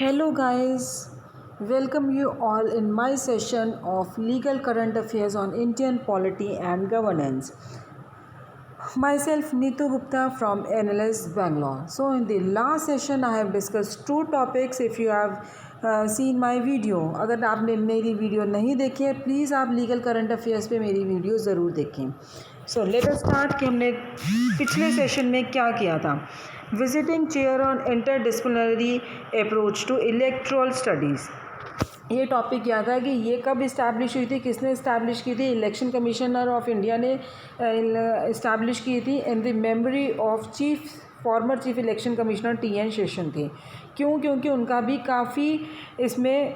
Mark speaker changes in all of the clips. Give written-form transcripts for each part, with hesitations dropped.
Speaker 1: Hello, guys. Welcome you all in my session of Legal Current Affairs on Indian Polity and Governance. Myself, Neetu Gupta from NLS Bangalore. So, in the last session, I have discussed two topics. If you have seen my video, अगर आपने मेरी video नहीं देखी है, please आप legal current affairs पे मेरी video ज़रूर देखें. सो लेट अस स्टार्ट कि हमने पिछले सेशन में क्या किया था. Visiting chair on interdisciplinary approach to electoral studies. ये टॉपिक याद है कि ये कब इस्टेब्लिश हुई थी, किसने इस्टेब्लिश की थी. इलेक्शन कमिश्नर ऑफ इंडिया ने इस्टेब्लिश की थी in the memory of former chief election commissioner TN Seshan थे. क्यों? क्योंकि उनका भी काफ़ी इसमें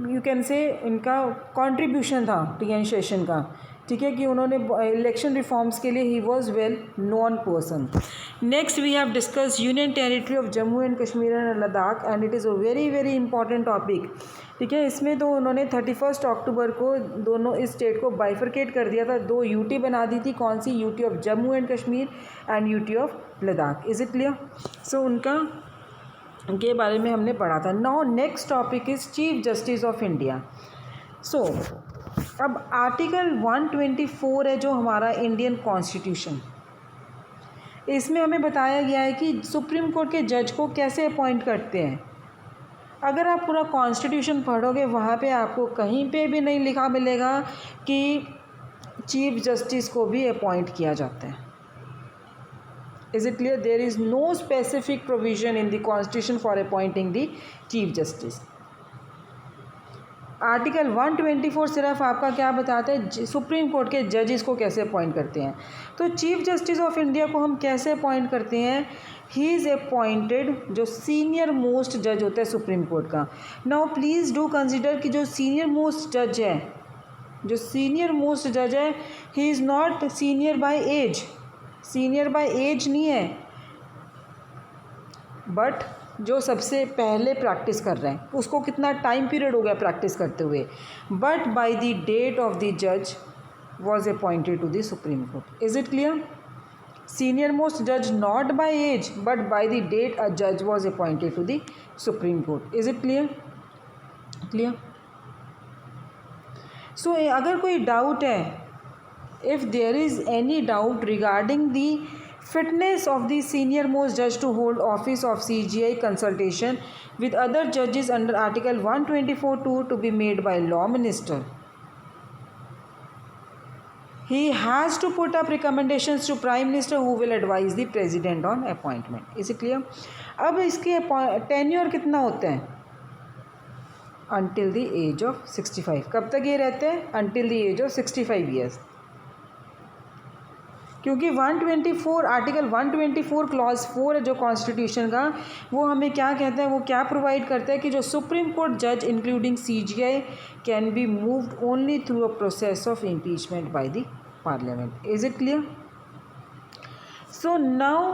Speaker 1: यू कैन से इनका कंट्रीब्यूशन था TN शेषन का. ठीक है कि उन्होंने इलेक्शन रिफॉर्म्स के लिए ही was well known person. Next we have discuss union territory of Jammu and Kashmir and Ladakh and it is a very very important topic. ठीक है, इसमें तो उन्होंने 31 अक्टूबर को दोनों इस स्टेट को बाइफरकेट कर दिया था. 2 UT बना दी थी. कौन सी? UT of Jammu and Kashmir and UT of Ladakh. Is it clear? So उनका के बारे में हमने पढ़ा था. Now next topic is chief justice of India. So अब आर्टिकल 124 है जो हमारा इंडियन कॉन्स्टिट्यूशन. इसमें हमें बताया गया है कि सुप्रीम कोर्ट के जज को कैसे अपॉइंट करते हैं. अगर आप पूरा कॉन्स्टिट्यूशन पढ़ोगे वहाँ पे आपको कहीं पे भी नहीं लिखा मिलेगा कि चीफ जस्टिस को भी अपॉइंट किया जाता है. Is it clear? There is no specific provision in the constitution for appointing the chief justice. Article 124 सिर्फ आपका क्या बताता है, सुप्रीम कोर्ट के जजेस को कैसे अपॉइंट करते हैं. तो चीफ जस्टिस ऑफ इंडिया को हम कैसे अपॉइंट करते हैं? ही इज़ अपॉइंटेड, जो सीनियर मोस्ट जज होता है सुप्रीम कोर्ट का. नाउ प्लीज़ डू कंसिडर कि जो सीनियर मोस्ट जज है, he is not senior by age. Senior by age नहीं है, बट जो सबसे पहले प्रैक्टिस कर रहे हैं उसको कितना टाइम पीरियड हो गया प्रैक्टिस करते हुए. But by the date of the जज was appointed to the supreme court. Is it clear? Senior most जज not by age but by the date a जज was appointed to the supreme court. Is it clear? Clear. सो अगर कोई doubt है, if there is any doubt regarding the fitness of the senior most judge to hold office of CJI consultation with other judges under article 124(2) to be made by law minister, he has to put up recommendations to prime minister who will advise the president on appointment. is it clear? अब इसके tenure कितना होता है? until the age of 65. कब तक ये रहते हैं? until the age of 65 years. क्योंकि 124 आर्टिकल 124 क्लॉज 4 है जो कॉन्स्टिट्यूशन का, वो हमें क्या कहता है, वो क्या प्रोवाइड करता है कि जो सुप्रीम कोर्ट जज including CJI can be moved only through a process of impeachment by the parliament. Is it clear? So now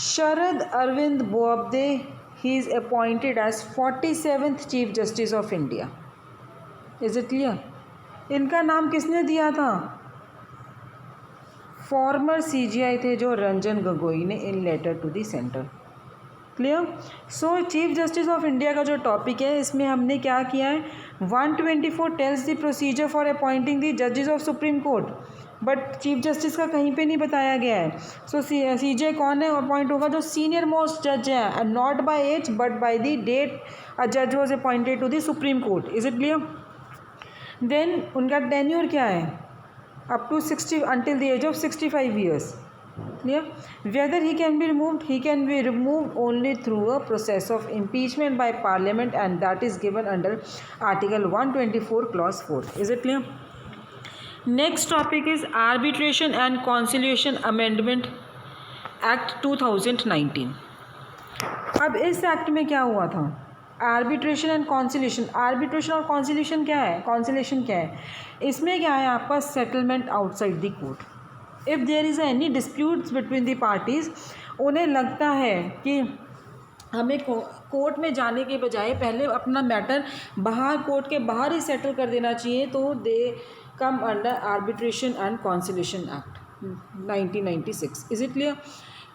Speaker 1: Sharad Arvind Bobde, he is appointed as 47th chief justice of India. Is it clear? इनका नाम किसने दिया था? Farmer CJI थे जो रंजन गोगोई ने in letter to the centre. Clear? So chief justice of India का जो टॉपिक है इसमें हमने क्या किया है, 124 tells the procedure for appointing the जजेस of supreme court, but chief justice का कहीं पे नहीं बताया गया है. सो CJI कौन है अपॉइंट होगा? जो सीनियर मोस्ट जज है, not by age but by the date a जज was appointed to the supreme court. Is it clear? Then उनका टेन्योर क्या है? up to 60 until the age of 65 years. Clear? Whether he can be removed, he can be removed only through a process of impeachment by parliament, and that is given under article 124 clause 4. Is it clear? Next topic is Arbitration and Conciliation Amendment Act 2019. अब इस act में क्या हुआ था? Arbitration and conciliation. Arbitration और conciliation क्या है? Conciliation क्या है? इसमें क्या है आपका? Settlement outside the court. If there is any disputes between the parties, उन्हें लगता है कि हमें कोर्ट में जाने के बजाय पहले अपना मैटर बाहर, कोर्ट के बाहर ही सेटल कर देना चाहिए, तो they come under arbitration and conciliation act 1996. Is it clear?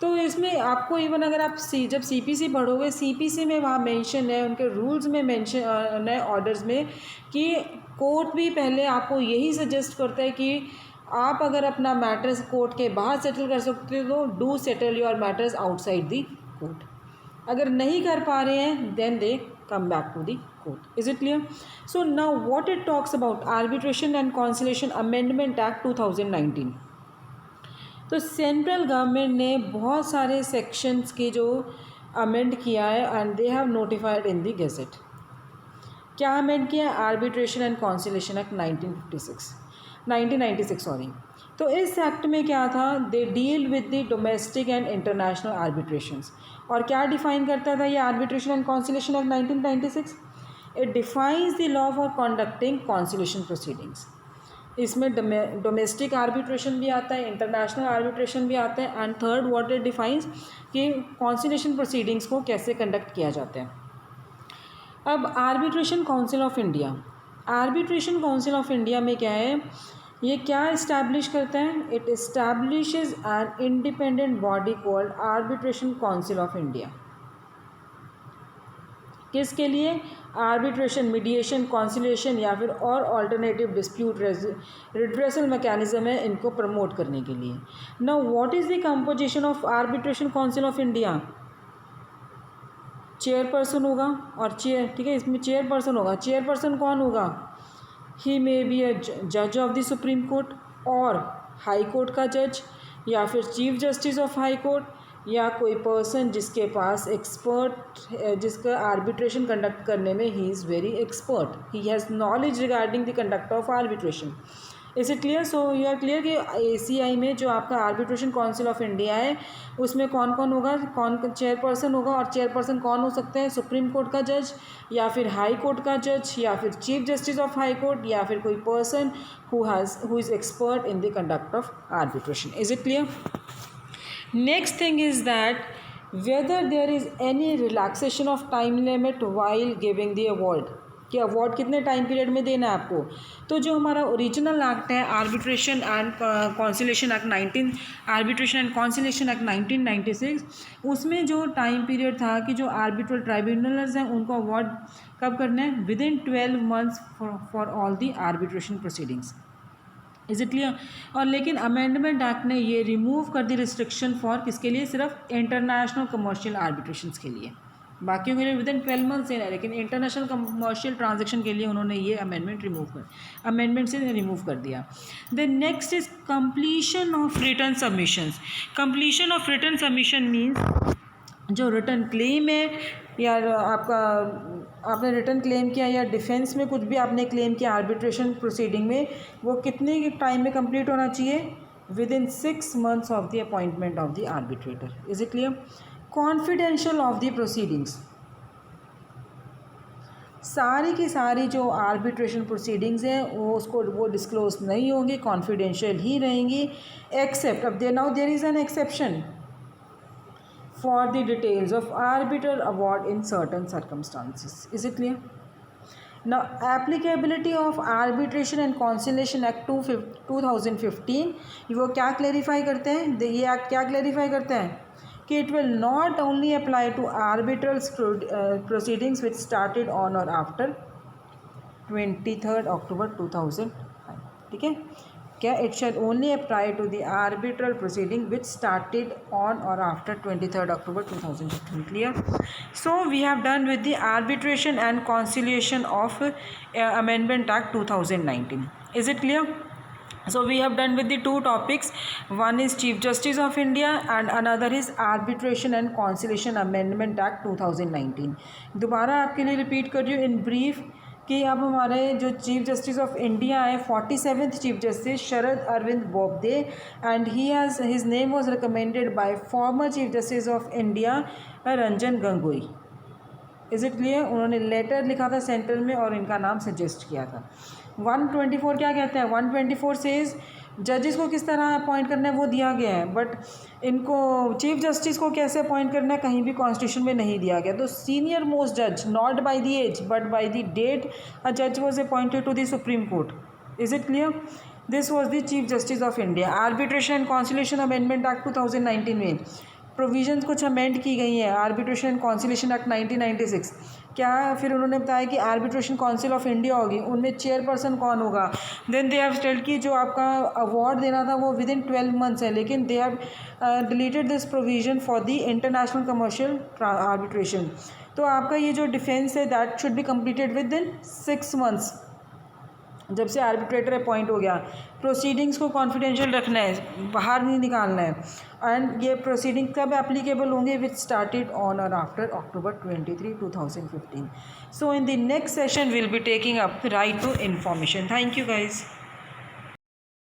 Speaker 1: तो इसमें आपको इवन अगर आप जब CPC पढ़ोगे, CPC में वहाँ मेंशन है, उनके रूल्स में मेंशन है ऑर्डर्स में, कि कोर्ट भी पहले आपको यही सजेस्ट करता है कि आप अगर अपना मैटर्स कोर्ट के बाहर सेटल कर सकते हो तो do settle your matters outside the court. अगर नहीं कर पा रहे हैं then they come back to the court. Is it clear? So now what it talks about arbitration and conciliation amendment act 2019। तो सेंट्रल गवर्नमेंट ने बहुत सारे सेक्शंस के जो अमेंड किया है and they have notified in the gazette. क्या amend किया? Arbitration and conciliation act 1996 sorry. तो इस एक्ट में क्या था? They deal with the domestic and international arbitrations. और क्या डिफाइन करता था ये arbitration and conciliation act 1996? It defines the law for conducting conciliation proceedings. इसमें डोमेस्टिक आर्बिट्रेशन भी आता है, इंटरनेशनल आर्बिट्रेशन भी आता है, and third what it defines कि कॉन्सिलेशन प्रोसीडिंग्स को कैसे कंडक्ट किया जाता है। अब arbitration council of India, arbitration council of India में क्या है? ये क्या इस्टेब्लिश करता है? It establishes an independent body called arbitration council of India. किसके लिए? आर्बिट्रेशन, मीडिएशन, कॉन्सिलेशन या फिर और ऑल्टरनेटिव डिस्प्यूट रिड्रेसल मैकेनिज्म है, इनको प्रमोट करने के लिए। Now what is the composition of arbitration council of India? Chairperson होगा और ठीक है, इसमें चेयरपर्सन होगा। चेयरपर्सन कौन होगा? ही मे बी अ जज ऑफ द सुप्रीम कोर्ट और हाई कोर्ट का जज, या फिर chief justice of high court, या कोई पर्सन जिसके पास जिसका आर्बिट्रेशन कंडक्ट करने में he is very expert, he has knowledge regarding the conduct of arbitration. Is it clear? So you are clear कि ACI में जो आपका आर्बिट्रेशन काउंसिल ऑफ इंडिया है उसमें कौन कौन होगा? कौन चेयरपर्सन होगा, और चेयरपर्सन कौन हो सकते हैं? सुप्रीम कोर्ट का जज, या फिर हाई कोर्ट का जज, या फिर chief justice of high court, या फिर कोई person who is expert in the conduct of arbitration. Is it clear? Next thing is that whether there is any relaxation of time limit while giving the award, कि award कितने time period में देना है आपको। तो जो हमारा original act है आर्बिट्रेशन एंड कॉन्सिलेशन एक्ट 1996, उसमें जो टाइम पीरियड था कि जो आर्बिट्रल ट्राइब्यूनल्स हैं उनको अवार्ड कब करना है? With in 12 months for all the arbitration proceedings. Is it clear? और लेकिन अमेंडमेंट एक्ट ने ये रिमूव कर दी रिस्ट्रिक्शन फॉर किसके लिए? सिर्फ इंटरनेशनल कमर्शियल आर्बिट्रेशंस के लिए, बाकियों के लिए विद इन 12 months है, लेकिन इंटरनेशनल कमर्शियल ट्रांजेक्शन के लिए उन्होंने ये अमेंडमेंट से रिमूव कर दिया। The next is completion of return submissions. Completion of return submission means जो रिटर्न क्लेम है, या आपने रिटर्न क्लेम किया या डिफेंस में कुछ भी आपने क्लेम किया आर्बिट्रेशन प्रोसीडिंग में, वो कितने टाइम में कंप्लीट होना चाहिए? With in 6 months of the appointment of the arbitrator. Is it clear? Confidential of the proceedings, सारी की सारी जो आर्बिट्रेशन प्रोसीडिंग्स हैं वो डिस्क्लोज नहीं होंगी, कॉन्फिडेंशियल ही रहेंगी, एक्सेप्ट अब there is an exception for the details of arbitral award in certain circumstances. Is it clear? Now applicability of arbitration and conciliation act 2015, वो क्या क्लेरिफाई करते हैं? ये एक्ट क्या क्लेरिफाई करते हैं कि it will not only apply to arbitral proceedings which started on or after 23rd October 2005, ठीक है क्या? It shall only apply to the arbitral proceeding which started on or after 23rd October 2015. Clear? So we have done with the arbitration and conciliation of Amendment Act 2019. Is it clear? So we have done with the two topics. One is Chief Justice of India and another is Arbitration and Conciliation Amendment Act 2019. दोबारा आपके लिए repeat कर रही हूँ in brief कि अब हमारे जो चीफ जस्टिस ऑफ इंडिया है 47th chief justice Sharad Arvind Bobde, and his name was recommended by former chief justice of India Ranjan Gogoi. Is it clear? उन्होंने लेटर लिखा था सेंट्रल में और इनका नाम सजेस्ट किया था। 124 क्या कहता है? 124 सेज जजेस को किस तरह अपॉइंट करना है वो दिया गया है, बट इनको चीफ जस्टिस को कैसे अपॉइंट करना है कहीं भी कॉन्स्टिट्यूशन में नहीं दिया गया। तो सीनियर मोस्ट जज, not by the age but by the date a जज was appointed to the supreme court. Is it clear? This was the chief justice of India. Arbitration and conciliation amendment act 2019 में provisions कुछ amend की गई हैं, arbitration and conciliation act 1996। क्या फिर उन्होंने बताया कि आर्बिट्रेशन काउंसिल ऑफ इंडिया होगी, उनमें चेयरपर्सन कौन होगा। देन दे हैव स्टेट कि जो आपका अवार्ड देना था वो विद इन 12 मंथ्स है, लेकिन they have deleted this provision for the international commercial arbitration. तो आपका ये जो डिफेंस है that should be completed with in 6 months जब से आर्बिट्रेटर अपॉइंट हो गया। प्रोसीडिंग्स को कॉन्फिडेंशियल रखना है, बाहर नहीं निकालना है। एंड ये प्रोसीडिंग कब एप्लीकेबल होंगे, विच स्टार्टेड ऑन और after October 23, 2015। So in the next session will be taking up right to information. Thank you guys.